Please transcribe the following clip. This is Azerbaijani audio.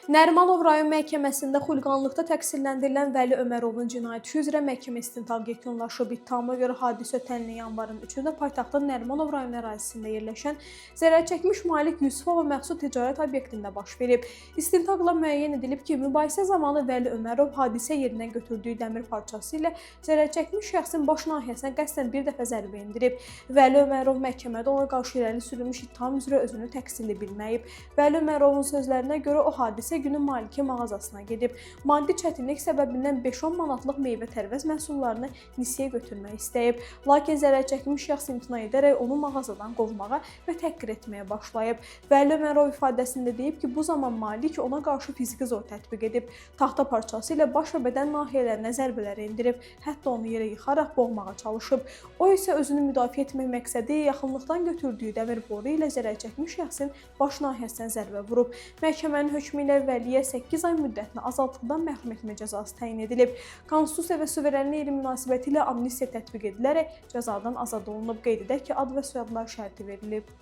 Nərimanov rayon məhkəməsində xuliqanlıqda təqsirləndirilən Vəli Ömərovun cinayət işi üzrə məhkəmə istintaqı yekunlaşıb. İttihama görə hadisə ötən ilin yanvarın 3-də paytaxtın Nərimanov rayon ərazisində yerləşən zərərçəkmiş Malik Yusufova məxsus ticarət obyektində baş verib. İstintaqla müəyyən edilib ki, mübahisə zamanı Vəli Ömərov hadisə yerindən götürdüyü dəmir parçası ilə zərərçəkmiş şəxsin baş nahiyəsinə qəsdən bir dəfə zərbə endirib. Vəli Ömərov məhkəmədə ona qarşı irəli sürülmüş ittiham üzrə özünü təqsirli bilməyib. Vəli Ömərovun sözlərinə görə o hadisə günü Maliki mağazasına gedib. Maddi çətinlik səbəbindən 5-10 manatlıq meyvə-tərəvəz məhsullarını nisiyə götürmək istəyib. Lakin zərərçəkmiş şəxs imtina edərək onu mağazadan qovmağa və təhqir etməyə başlayıb. Vəli Ömərov ifadəsində deyib ki, bu zaman Malik ona qarşı fiziki zor tətbiq edib. Taxta parçası ilə baş və bədən nahiyələrinə zərbələr endirib. Hətta onu yerə yıxaraq boğmağa çalışıb. O isə özünü müdafiə etmək məqsədi yaxınlıqdan götürdüyü dəmir boru ilə zərərçəkmiş şəxsin baş nahiyəsindən zərbə vurub. Məhkəmənin hökmü ilə Vəliyə 8 ay müddətinə azadlıqdan məhrum etmə cəzası təyin edilib. Konstitusiya və suverenlik ili münasibətilə amnistiya tətbiq edilərək cəzadan azad olunub. Qeyd edək ki, ad və soyadlar şərti verilib.